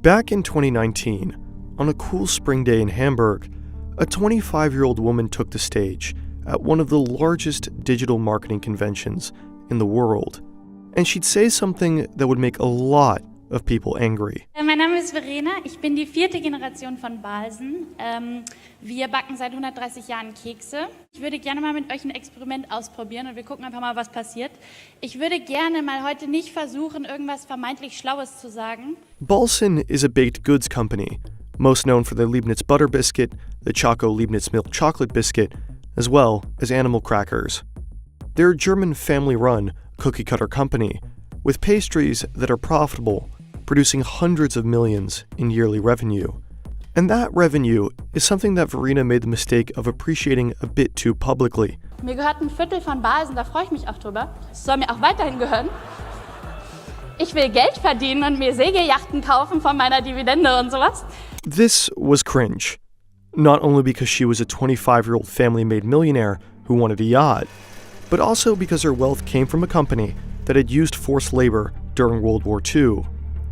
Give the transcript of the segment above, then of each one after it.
Back in 2019, on a cool spring day in Hamburg, a 25-year-old woman took the stage at one of the largest digital marketing conventions in the world. And she'd say something that would make a lot of people angry. Mein Name ist Verena, ich bin die 4. Generation von Balsen. Wir backen seit 130 Jahren Kekse. Ich würde gerne mal mit euch ein Experiment ausprobieren und wir gucken einfach mal, was passiert. Ich würde gerne mal heute nicht versuchen, irgendwas vermeintlich Schlaues zu sagen. Balsen is a baked goods company, most known for their Leibniz butter biscuit, the Choco Leibniz milk chocolate biscuit, as well as animal crackers. They're a German family-run cookie-cutter company with pastries that are profitable, producing hundreds of millions in yearly revenue. And that revenue is something that Verena made the mistake of appreciating a bit too publicly. Mir gehört ein Viertel von Balsen, da freue ich mich auch drüber. Es soll mir auch weiterhin gehören. Ich will Geld verdienen und mir Segelyachten kaufen von meiner Dividende und sowas. This was cringe. Not only because she was a 25-year-old family-made millionaire who wanted a yacht, but also because her wealth came from a company that had used forced labor during World War II.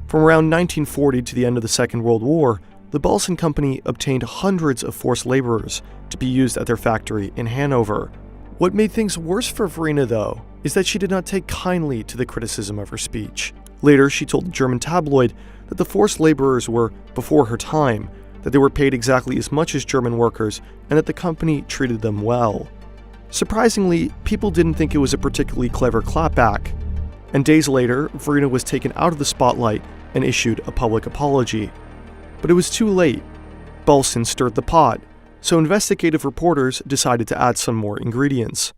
From around 1940 to the end of the Second World War, the Balsen Company obtained hundreds of forced laborers to be used at their factory in Hanover. What made things worse for Verena, though, is that she did not take kindly to the criticism of her speech. Later, she told the German tabloid that the forced laborers were before her time, that they were paid exactly as much as German workers, and that the company treated them well. Surprisingly, people didn't think it was a particularly clever clapback. And days later, Verena was taken out of the spotlight and issued a public apology. But it was too late. Balsen stirred the pot, so investigative reporters decided to add some more ingredients.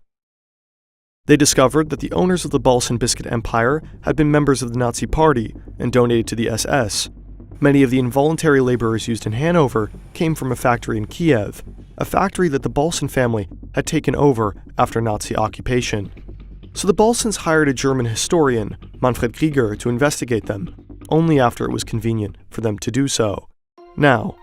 They discovered that the owners of the Balsen biscuit empire had been members of the Nazi Party and donated to the SS. Many of the involuntary laborers used in Hanover came from a factory in Kiev, a factory that the Balsen family had taken over after Nazi occupation. So the Balsens hired a German historian, Manfred Krieger, to investigate them, only after it was convenient for them to do so. Now,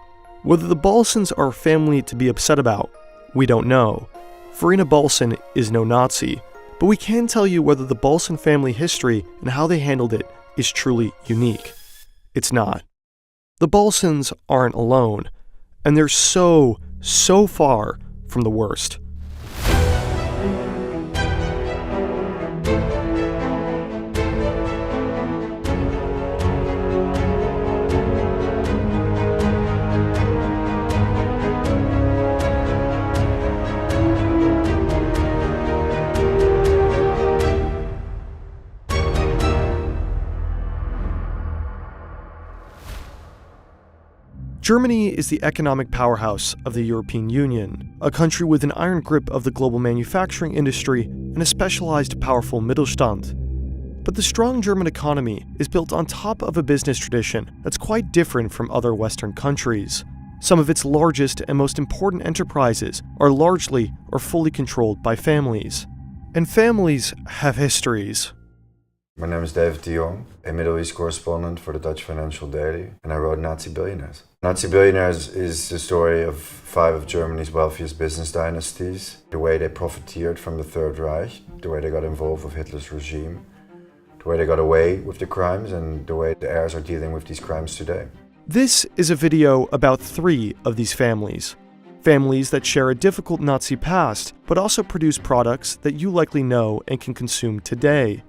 whether the Balsens are a family to be upset about, we don't know. Verena Balsen is no Nazi, but we can tell you whether the Balsen family history and how they handled it is truly unique. It's not. The Balsens aren't alone, and they're so far from the worst. Germany is the economic powerhouse of the European Union, a country with an iron grip of the global manufacturing industry and a specialized, powerful Mittelstand. But the strong German economy is built on top of a business tradition that's quite different from other Western countries. Some of its largest and most important enterprises are largely or fully controlled by families. And families have histories. My name is David de Jong, a Middle East correspondent for the Dutch Financial Daily, and I wrote Nazi Billionaires. Nazi Billionaires is the story of 5 of Germany's wealthiest business dynasties, the way they profiteered from the Third Reich, the way they got involved with Hitler's regime, the way they got away with the crimes, and the way the heirs are dealing with these crimes today. This is a video about 3 of these families. Families that share a difficult Nazi past, but also produce products that you likely know and can consume today.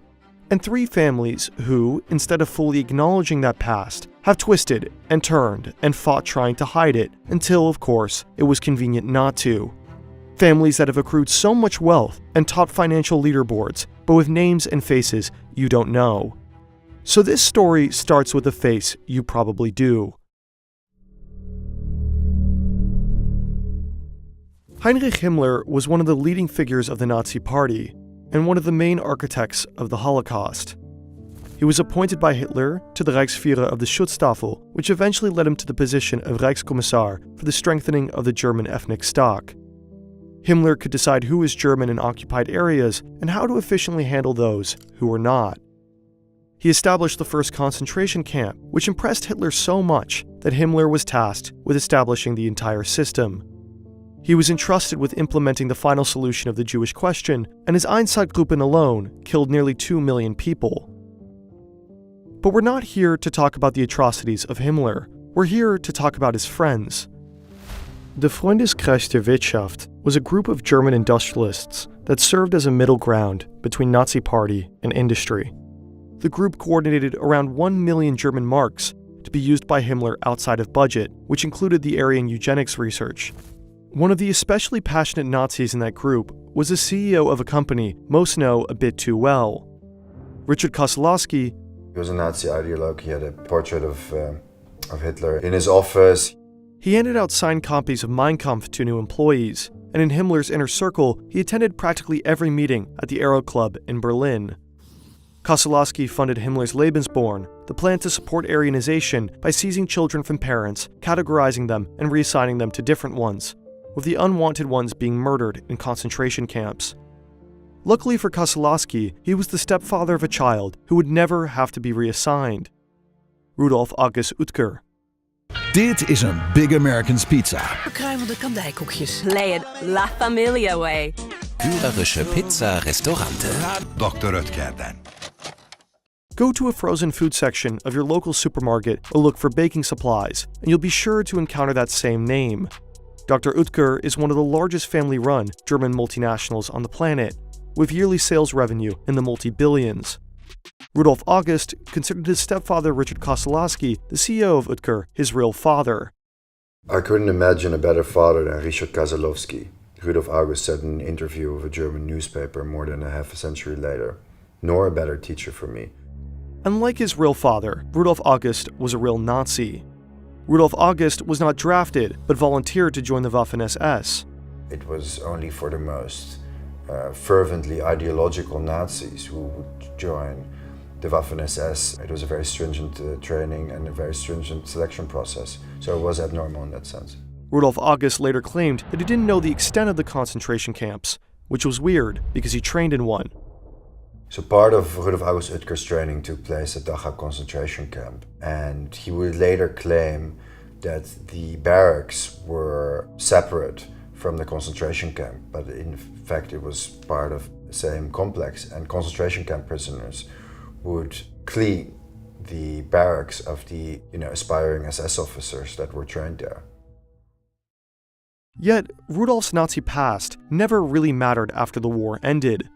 And 3 families who, instead of fully acknowledging that past, have twisted and turned and fought trying to hide it until, of course, it was convenient not to. Families that have accrued so much wealth and topped financial leaderboards, but with names and faces you don't know. So this story starts with a face you probably do. Heinrich Himmler was one of the leading figures of the Nazi Party, and one of the main architects of the Holocaust. He was appointed by Hitler to the Reichsführer of the Schutzstaffel, which eventually led him to the position of Reichskommissar for the strengthening of the German ethnic stock. Himmler could decide who was German in occupied areas and how to efficiently handle those who were not. He established the first concentration camp, which impressed Hitler so much that Himmler was tasked with establishing the entire system. He was entrusted with implementing the final solution of the Jewish question, and his Einsatzgruppen alone killed nearly 2 million people. But we're not here to talk about the atrocities of Himmler. We're here to talk about his friends. The Freundeskreis der Wirtschaft was a group of German industrialists that served as a middle ground between Nazi Party and industry. The group coordinated around 1 million German marks to be used by Himmler outside of budget, which included the Aryan eugenics research. One of the especially passionate Nazis in that group was the CEO of a company most know a bit too well. Richard Kosolowski. He was a Nazi ideologue. He had a portrait of Hitler in his office. He handed out signed copies of Mein Kampf to new employees, and in Himmler's inner circle, he attended practically every meeting at the Aero Club in Berlin. Kosolowski funded Himmler's Lebensborn, the plan to support Aryanization by seizing children from parents, categorizing them, and reassigning them to different ones, with the unwanted ones being murdered in concentration camps. Luckily for Kosolowski, he was the stepfather of a child who would never have to be reassigned. Rudolf August Oetker. Dit is een Big American's Pizza. Kruimelde kandijkoekjes. Lay it La Familia way. Führerische Pizza-Restaurante. Dr. Oetkerden. Go to a frozen food section of your local supermarket or look for baking supplies, and you'll be sure to encounter that same name. Dr. Oetker is one of the largest family-run German multinationals on the planet, with yearly sales revenue in the multi-billions. Rudolf August considered his stepfather Richard Kosolowski, the CEO of Oetker, his real father. I couldn't imagine a better father than Richard Kosolowski, Rudolf August said in an interview with a German newspaper more than a half a century later, nor a better teacher for me. Unlike his real father, Rudolf August was a real Nazi. Rudolf August was not drafted, but volunteered to join the Waffen-SS. It was only for the most fervently ideological Nazis who would join the Waffen-SS. It was a very stringent training and a very stringent selection process, so it was abnormal in that sense. Rudolf August later claimed that he didn't know the extent of the concentration camps, which was weird because he trained in one. So part of Rudolf August Oetker's training took place at Dachau concentration camp, and he would later claim that the barracks were separate from the concentration camp, but in fact it was part of the same complex, and concentration camp prisoners would clean the barracks of the aspiring SS officers that were trained there. Yet, Rudolf's Nazi past never really mattered after the war ended.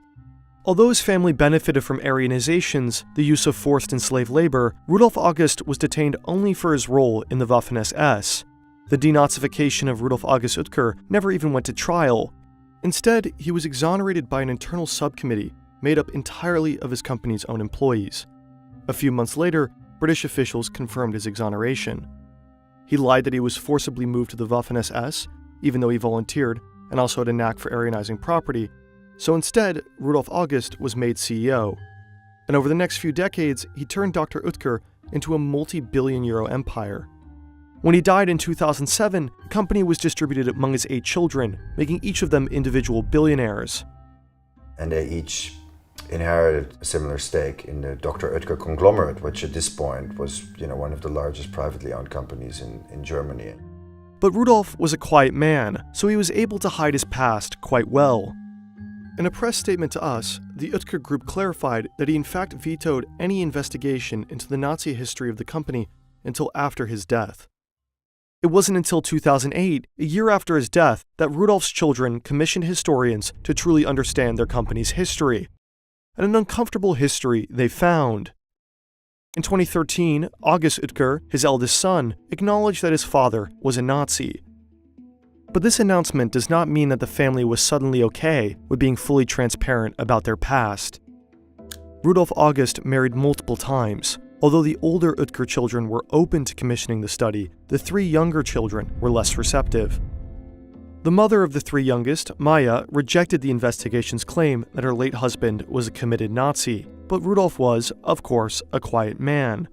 Although his family benefited from Aryanizations, the use of forced enslaved labor, Rudolf August was detained only for his role in the Waffen-SS. The denazification of Rudolf August Oetker never even went to trial. Instead, he was exonerated by an internal subcommittee made up entirely of his company's own employees. A few months later, British officials confirmed his exoneration. He lied that he was forcibly moved to the Waffen-SS, even though he volunteered and also had a knack for Aryanizing property. So instead, Rudolf August was made CEO. And over the next few decades, he turned Dr. Oetker into a multi-billion euro empire. When he died in 2007, the company was distributed among his 8 children, making each of them individual billionaires. And they each inherited a similar stake in the Dr. Oetker conglomerate, which at this point was one of the largest privately owned companies in Germany. But Rudolf was a quiet man, so he was able to hide his past quite well. In a press statement to us, the Oetker Group clarified that he in fact vetoed any investigation into the Nazi history of the company until after his death. It wasn't until 2008, a year after his death, that Rudolf's children commissioned historians to truly understand their company's history. And an uncomfortable history they found. In 2013, August Oetker, his eldest son, acknowledged that his father was a Nazi. But this announcement does not mean that the family was suddenly okay with being fully transparent about their past. Rudolf August married multiple times. Although the older Oetker children were open to commissioning the study, the 3 younger children were less receptive. The mother of the 3 youngest, Maya, rejected the investigation's claim that her late husband was a committed Nazi, but Rudolf was, of course, a quiet man.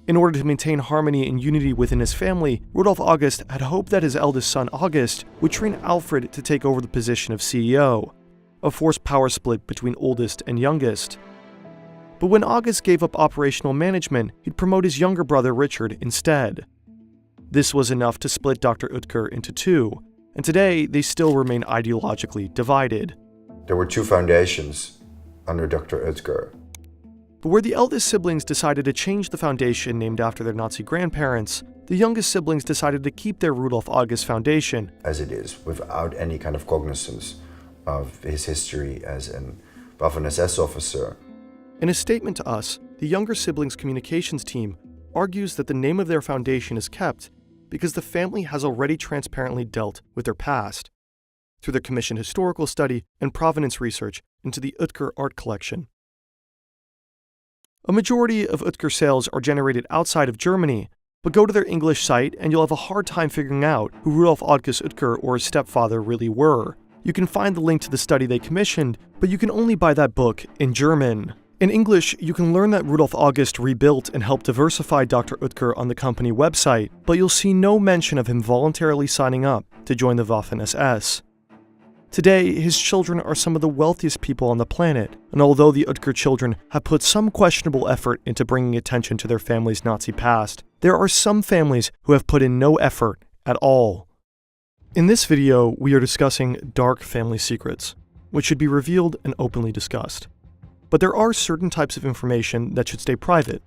In order to maintain harmony and unity within his family, Rudolf August had hoped that his eldest son August would train Alfred to take over the position of CEO, a forced power split between oldest and youngest. But when August gave up operational management, he'd promote his younger brother Richard instead. This was enough to split Dr. Oetker into 2, and today they still remain ideologically divided. There were 2 foundations under Dr. Oetker. But where the eldest siblings decided to change the foundation named after their Nazi grandparents, the youngest siblings decided to keep their Rudolf August Foundation as it is, without any kind of cognizance of his history as an Waffen-SS officer. In a statement to us, the younger siblings' communications team argues that the name of their foundation is kept because the family has already transparently dealt with their past through their commissioned historical study and provenance research into the Oetkers art collection. A majority of Oetkers sales are generated outside of Germany, but go to their English site and you'll have a hard time figuring out who Rudolf August Oetker or his stepfather really were. You can find the link to the study they commissioned, but you can only buy that book in German. In English, you can learn that Rudolf August rebuilt and helped diversify Dr. Oetker on the company website, but you'll see no mention of him voluntarily signing up to join the Waffen-SS. Today, his children are some of the wealthiest people on the planet, and although the Oetker children have put some questionable effort into bringing attention to their family's Nazi past, there are some families who have put in no effort at all. In this video, we are discussing dark family secrets, which should be revealed and openly discussed. But there are certain types of information that should stay private.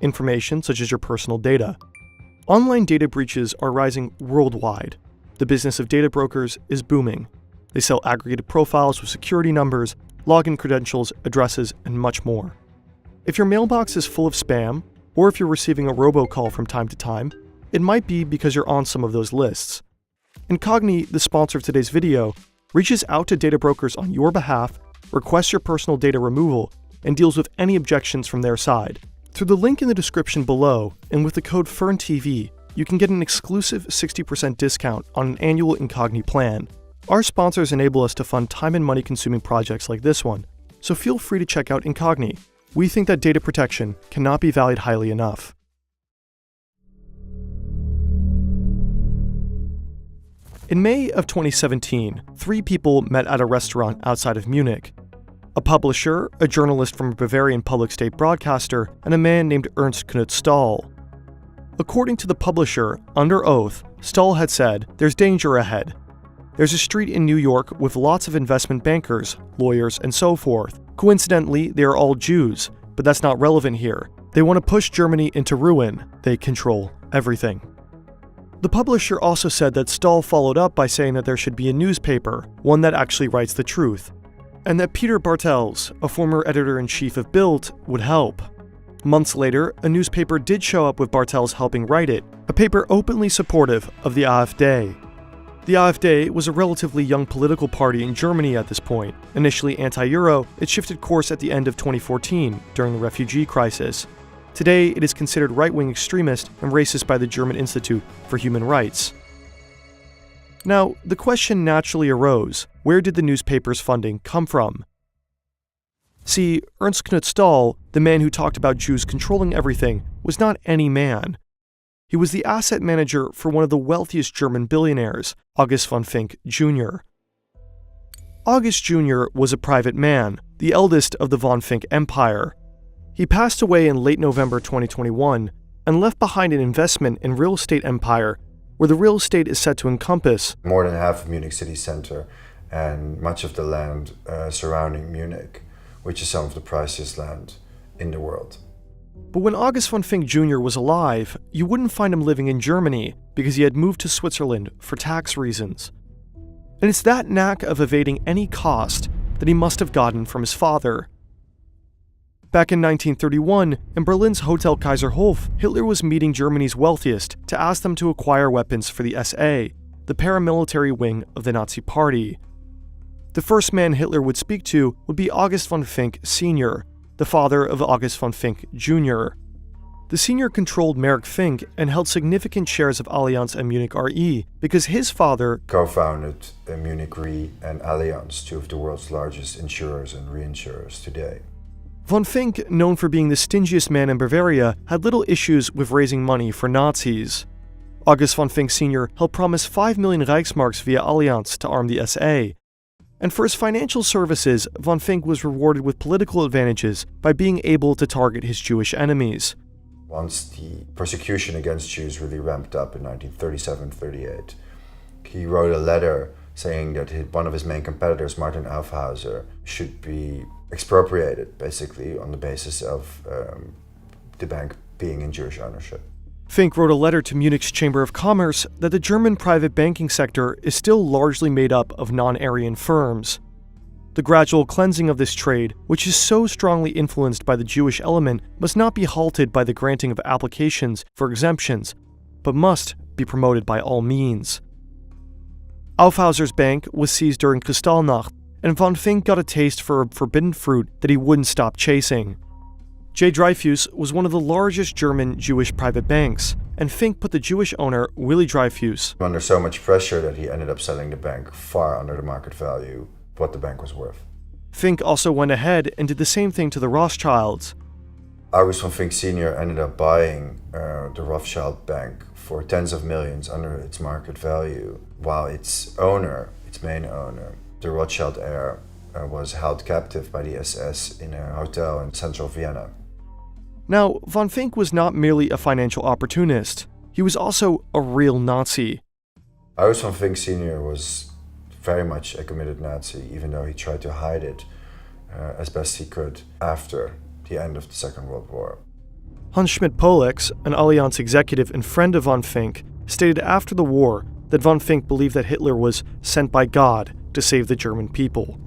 Information such as your personal data. Online data breaches are rising worldwide. The business of data brokers is booming. They sell aggregated profiles with security numbers, login credentials, addresses, and much more. If your mailbox is full of spam, or if you're receiving a robocall from time to time, it might be because you're on some of those lists. Nbhd, the sponsor of today's video, reaches out to data brokers on your behalf, requests your personal data removal, and deals with any objections from their side. Through the link in the description below, and with the code FERNTV, you can get an exclusive 60% discount on an annual Nbhd plan. Our sponsors enable us to fund time and money consuming projects like this one, so feel free to check out Nbhd. We think that data protection cannot be valued highly enough. In May of 2017, 3 people met at a restaurant outside of Munich. A publisher, a journalist from a Bavarian public state broadcaster, and a man named Ernst Knut Stahl. According to the publisher, under oath, Stahl had said, "There's danger ahead. There's a street in New York with lots of investment bankers, lawyers, and so forth. Coincidentally, they are all Jews, but that's not relevant here. They want to push Germany into ruin. They control everything." The publisher also said that Stahl followed up by saying that there should be a newspaper, one that actually writes the truth, and that Peter Bartels, a former editor-in-chief of Bild, would help. Months later, a newspaper did show up with Bartels helping write it, a paper openly supportive of the AfD. The AfD was a relatively young political party in Germany at this point. Initially anti-Euro, it shifted course at the end of 2014 during the refugee crisis. Today, it is considered right-wing extremist and racist by the German Institute for Human Rights. Now, the question naturally arose, where did the newspaper's funding come from? See, Ernst Knut Stahl, the man who talked about Jews controlling everything, was not any man. He was the asset manager for one of the wealthiest German billionaires, August von Fincks Jr. August Jr. was a private man, the eldest of the von Fincks empire. He passed away in late November 2021 and left behind an investment in real estate empire where the real estate is said to encompass more than half of Munich city center and much of the land surrounding Munich, which is some of the priciest land in the world. But when August von Fincks Jr. was alive, you wouldn't find him living in Germany because he had moved to Switzerland for tax reasons. And it's that knack of evading any cost that he must have gotten from his father. Back in 1931, in Berlin's Hotel Kaiserhof, Hitler was meeting Germany's wealthiest to ask them to acquire weapons for the SA, the paramilitary wing of the Nazi Party. The first man Hitler would speak to would be August von Fincks Sr., the father of August von Fincks Jr. The senior controlled Merck Fink and held significant shares of Allianz and Munich Re because his father co-founded Munich Re and Allianz, 2 of the world's largest insurers and reinsurers today. Von Fincks, known for being the stingiest man in Bavaria, had little issues with raising money for Nazis. August von Fincks Sr. helped promise 5 million Reichsmarks via Allianz to arm the SA. And for his financial services, von Fincks was rewarded with political advantages by being able to target his Jewish enemies. Once the persecution against Jews really ramped up in 1937-38, he wrote a letter saying that one of his main competitors, Martin Aufhäuser, should be expropriated, basically, on the basis of the bank being in Jewish ownership. Fink wrote a letter to Munich's Chamber of Commerce that the German private banking sector is still largely made up of non-Aryan firms. The gradual cleansing of this trade, which is so strongly influenced by the Jewish element, must not be halted by the granting of applications for exemptions, but must be promoted by all means. Aufhauser's bank was seized during Kristallnacht, and von Fink got a taste for a forbidden fruit that he wouldn't stop chasing. J. Dreyfus was one of the largest German Jewish private banks, and Fink put the Jewish owner, Willy Dreyfus, under so much pressure that he ended up selling the bank far under the market value of what the bank was worth. Fink also went ahead and did the same thing to the Rothschilds. August von Fink Sr. ended up buying the Rothschild Bank for tens of millions under its market value, while its owner, its main owner, the Rothschild heir, was held captive by the SS in a hotel in central Vienna. Now, von Fink was not merely a financial opportunist, he was also a real Nazi. August von Fink Sr. was very much a committed Nazi, even though he tried to hide it as best he could after the end of the Second World War. Hans Schmidt-Polex, an Allianz executive and friend of von Fink, stated after the war that von Fink believed that Hitler was sent by God to save the German people.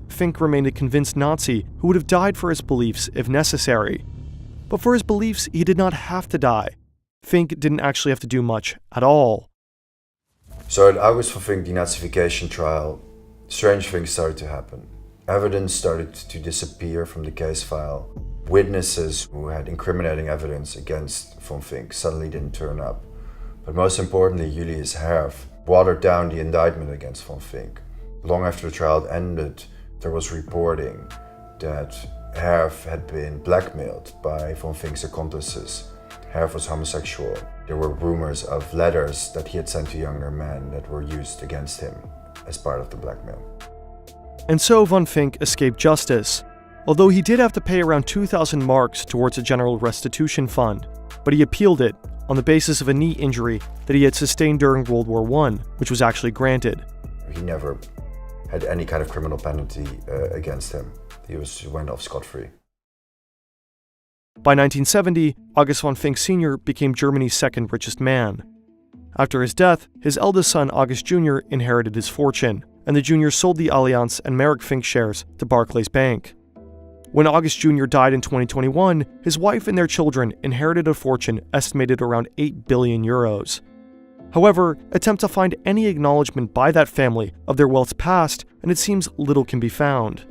Fink remained a convinced Nazi who would have died for his beliefs if necessary. But for his beliefs, he did not have to die. Fink didn't actually have to do much at all. So at August von Fink denazification trial, strange things started to happen. Evidence started to disappear from the case file. Witnesses who had incriminating evidence against von Fink suddenly didn't turn up. But most importantly, Julius Herf watered down the indictment against von Fink. Long after the trial ended, there was reporting that Herf had been blackmailed by von Fink's accomplices. Herf was homosexual. There were rumors of letters that he had sent to younger men that were used against him as part of the blackmail. And so von Fink escaped justice, although he did have to pay around 2,000 marks towards a general restitution fund, but he appealed it on the basis of a knee injury that he had sustained during World War I, which was actually granted. He never had any kind of criminal penalty against him. He went off scot-free. By 1970, August von Fink Sr. became Germany's second richest man. After his death, his eldest son August Jr. inherited his fortune, and the Jr. sold the Allianz and Merrick Fink shares to Barclays Bank. When August Jr. died in 2021, his wife and their children inherited a fortune estimated around 8 billion euros. However, attempt to find any acknowledgement by that family of their wealth's past, and it seems little can be found.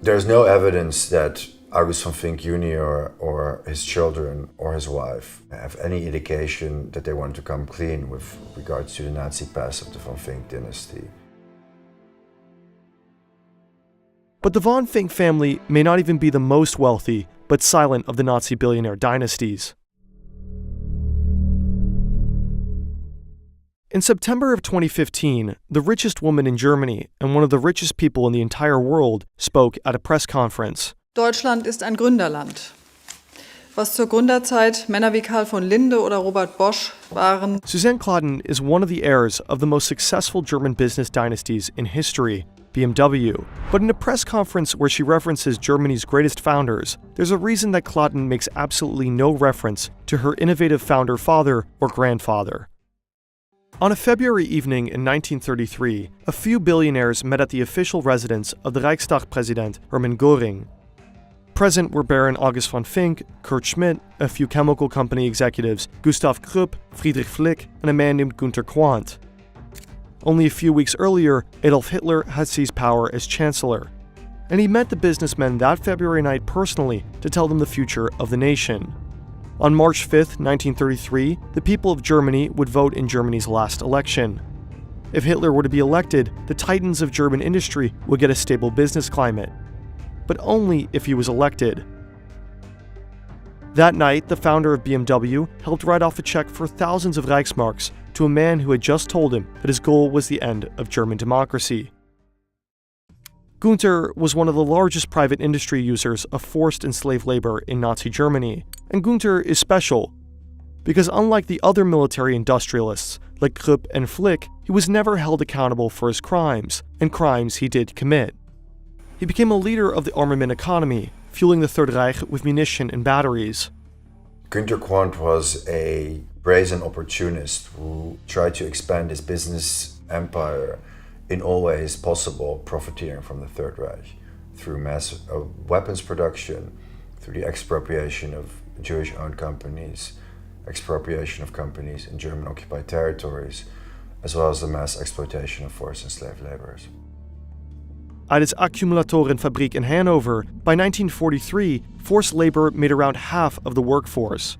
There's no evidence that August von Fink Jr. or his children or his wife have any indication that they want to come clean with regards to the Nazi past of the von Fink dynasty. But the von Fink family may not even be the most wealthy, but silent of the Nazi billionaire dynasties. In September of 2015, the richest woman in Germany and one of the richest people in the entire world spoke at a press conference. Deutschland ist ein Gründerland. Was zur Gründerzeit Männer wie Karl von Linde oder Robert Bosch waren. Suzanne Clausen is one of the heirs of the most successful German business dynasties in history, BMW. But in a press conference where she references Germany's greatest founders, there's a reason that Clausen makes absolutely no reference to her innovative founder father or grandfather. On a February evening in 1933, a few billionaires met at the official residence of the Reichstag-President Hermann Göring. Present were Baron August von Fink, Kurt Schmidt, a few chemical company executives, Gustav Krupp, Friedrich Flick, and a man named Günter Quandt. Only a few weeks earlier, Adolf Hitler had seized power as Chancellor, and he met the businessmen that February night personally to tell them the future of the nation. On March 5, 1933, the people of Germany would vote in Germany's last election. If Hitler were to be elected, the titans of German industry would get a stable business climate, but only if he was elected. That night, the founder of BMW helped write off a check for thousands of Reichsmarks to a man who had just told him that his goal was the end of German democracy. Günter was one of the largest private industry users of forced and slave labor in Nazi Germany, and Günter is special because unlike the other military industrialists like Krupp and Flick, he was never held accountable for his crimes, and crimes he did commit. He became a leader of the armament economy, fueling the Third Reich with munition and batteries. Günter Quandt was a brazen opportunist who tried to expand his business empire in all ways possible, profiteering from the Third Reich through mass weapons production, through the expropriation of Jewish-owned companies, expropriation of companies in German-occupied territories, as well as the mass exploitation of forced and slave laborers. At its Akkumulatorenfabrik in Hanover, by 1943, forced labor made around half of the workforce.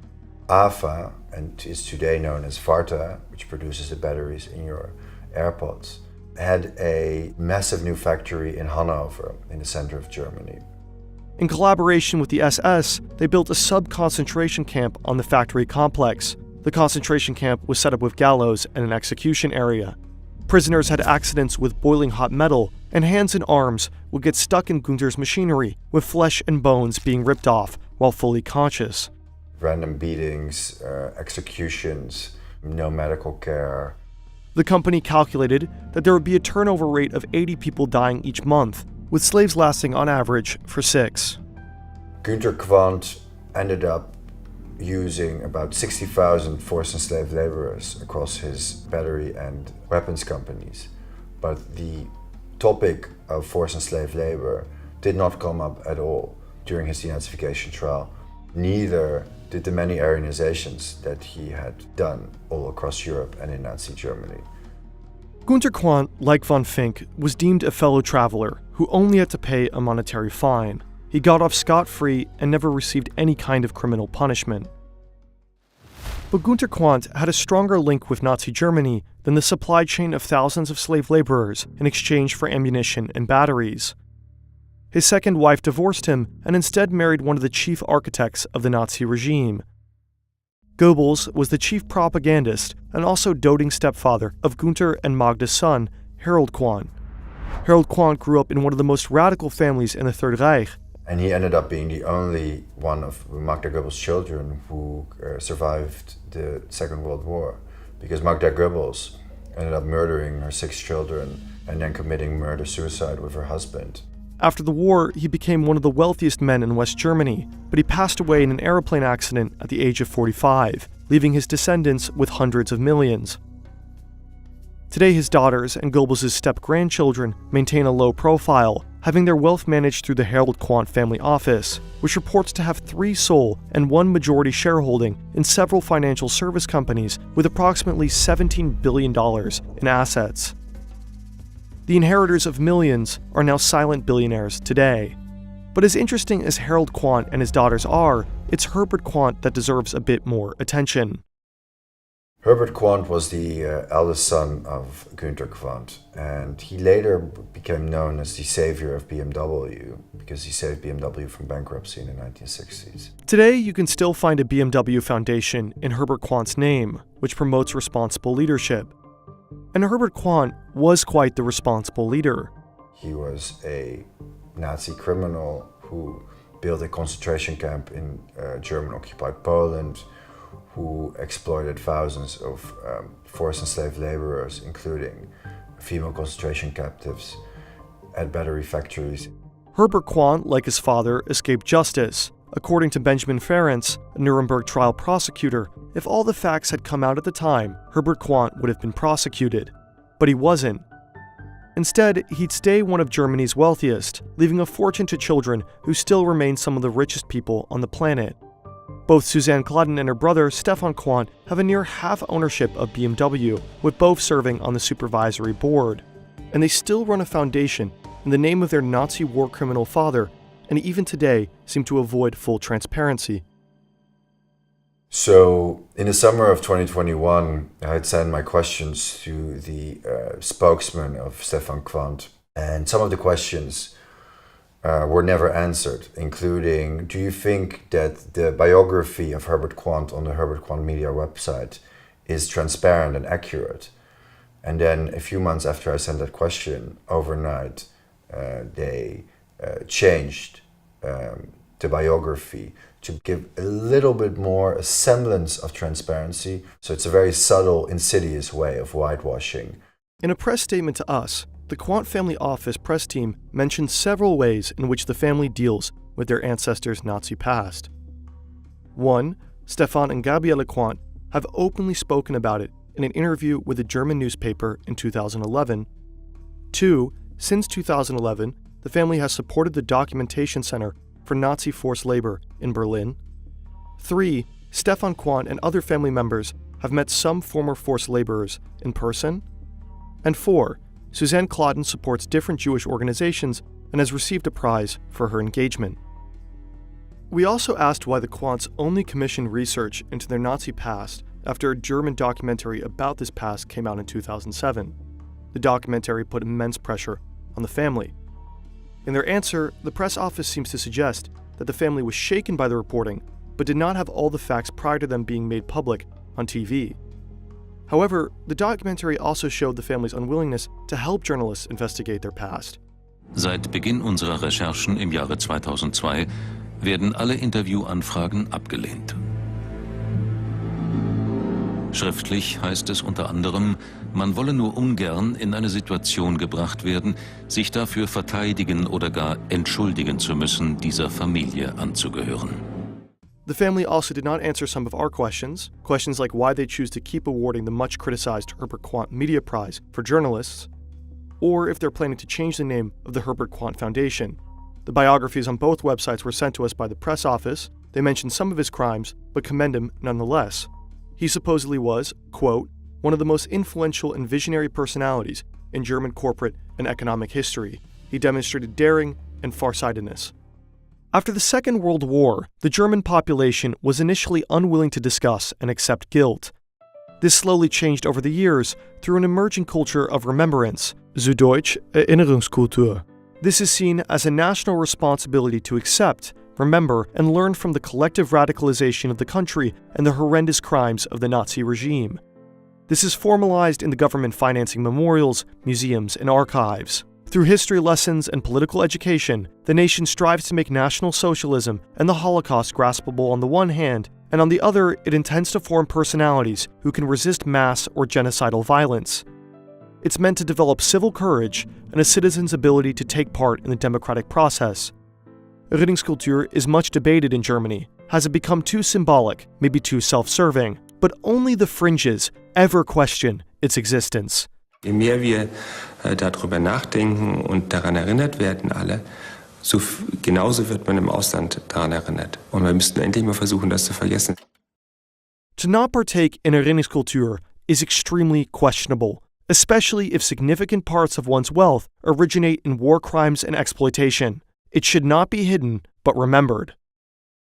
AFA, and is today known as Varta, which produces the batteries in your AirPods, had a massive new factory in Hanover, in the center of Germany. In collaboration with the SS, they built a sub-concentration camp on the factory complex. The concentration camp was set up with gallows and an execution area. Prisoners had accidents with boiling hot metal, and hands and arms would get stuck in Günter's machinery, with flesh and bones being ripped off while fully conscious. Random beatings, executions, no medical care. The company calculated that there would be a turnover rate of 80 people dying each month, with slaves lasting on average for 6. Günter Quandt ended up using about 60,000 forced and slave laborers across his battery and weapons companies. But the topic of forced and slave labor did not come up at all during his denazification trial. Neither did the many Aryanizations that he had done all across Europe and in Nazi Germany. Günter Quandt, like von Fink, was deemed a fellow traveler who only had to pay a monetary fine. He got off scot-free and never received any kind of criminal punishment. But Günter Quandt had a stronger link with Nazi Germany than the supply chain of thousands of slave laborers in exchange for ammunition and batteries. His second wife divorced him and instead married one of the chief architects of the Nazi regime. Goebbels was the chief propagandist and also doting stepfather of Günter and Magda's son, Harold Quandt. Harold Quandt grew up in one of the most radical families in the Third Reich. And he ended up being the only one of Magda Goebbels' children who survived the Second World War, because Magda Goebbels ended up murdering her 6 children and then committing murder-suicide with her husband. After the war, he became one of the wealthiest men in West Germany, but he passed away in an airplane accident at the age of 45, leaving his descendants with hundreds of millions. Today, his daughters and Goebbels' step-grandchildren maintain a low profile, having their wealth managed through the Harold Quandt family office, which reports to have 3 sole and 1 majority shareholding in several financial service companies with approximately $17 billion in assets. The inheritors of millions are now silent billionaires today. But as interesting as Harold Quandt and his daughters are, it's Herbert Quandt that deserves a bit more attention. Herbert Quandt was the eldest son of Günter Quandt, and he later became known as the savior of BMW because he saved BMW from bankruptcy in the 1960s. Today, you can still find a BMW Foundation in Herbert Quandt's name, which promotes responsible leadership. And Herbert Quandt was quite the responsible leader. He was a Nazi criminal who built a concentration camp in German-occupied Poland, who exploited thousands of forced and slave laborers, including female concentration captives, at battery factories. Herbert Quandt, like his father, escaped justice. According to Benjamin Ferencz, a Nuremberg trial prosecutor, if all the facts had come out at the time, Herbert Quandt would have been prosecuted. But he wasn't. Instead, he'd stay one of Germany's wealthiest, leaving a fortune to children who still remain some of the richest people on the planet. Both Suzanne Gladden and her brother, Stefan Quandt, have a near half ownership of BMW, with both serving on the supervisory board. And they still run a foundation in the name of their Nazi war criminal father, and even today seem to avoid full transparency. So, in the summer of 2021, I had sent my questions to the spokesman of Stefan Quandt, and some of the questions were never answered, including, do you think that the biography of Herbert Quandt on the Herbert Quandt Media website is transparent and accurate? And then a few months after I sent that question, overnight, they changed the biography to give a little bit more a semblance of transparency. So it's a very subtle, insidious way of whitewashing. In a press statement to us, the Quandt family office press team mentioned several ways in which the family deals with their ancestors' Nazi past. 1. Stefan and Gabriel Quandt have openly spoken about it in an interview with a German newspaper in 2011. 2. Since 2011, the family has supported the Documentation Center for Nazi forced labor in Berlin. 3. Stefan Quandt and other family members have met some former forced laborers in person. And 4. Suzanne Claudin supports different Jewish organizations and has received a prize for her engagement. We also asked why the Quandts only commissioned research into their Nazi past after a German documentary about this past came out in 2007. The documentary put immense pressure on the family. In their answer, the press office seems to suggest that the family was shaken by the reporting, but did not have all the facts prior to them being made public on TV. However, the documentary also showed the family's unwillingness to help journalists investigate their past. Seit Beginn unserer Recherchen im Jahre 2002 werden alle Interviewanfragen abgelehnt. Schriftlich heißt es unter anderem, man wolle nur ungern in eine Situation gebracht werden, sich dafür verteidigen oder gar entschuldigen zu müssen, dieser Familie anzugehören. The family also did not answer some of our questions like why they choose to keep awarding the much criticized Herbert Quandt Media Prize for journalists, or if they're planning to change the name of the Herbert Quandt Foundation. The biographies on both websites were sent to us by the press office. They mention some of his crimes, but commend him nonetheless. He supposedly was, quote, one of the most influential and visionary personalities in German corporate and economic history. He demonstrated daring and farsightedness. After the Second World War, the German population was initially unwilling to discuss and accept guilt. This slowly changed over the years through an emerging culture of remembrance, zu Deutsch Erinnerungskultur. This is seen as a national responsibility to accept, remember, and learn from the collective radicalization of the country and the horrendous crimes of the Nazi regime. This is formalized in the government financing memorials, museums, and archives. Through history lessons and political education, the nation strives to make National Socialism and the Holocaust graspable on the one hand, and on the other, it intends to form personalities who can resist mass or genocidal violence. It's meant to develop civil courage and a citizen's ability to take part in the democratic process. Erinnerungskultur is much debated in Germany. Has it become too symbolic, maybe too self-serving? But only the fringes ever question its existence. Je mehr wir darüber nachdenken und daran erinnert werden alle, genauso wird man im Ausland daran erinnert. Und wir müssten endlich mal versuchen, das zu vergessen. To not partake in Erinnerungskultur is extremely questionable, especially if significant parts of one's wealth originate in war crimes and exploitation. It should not be hidden, but remembered.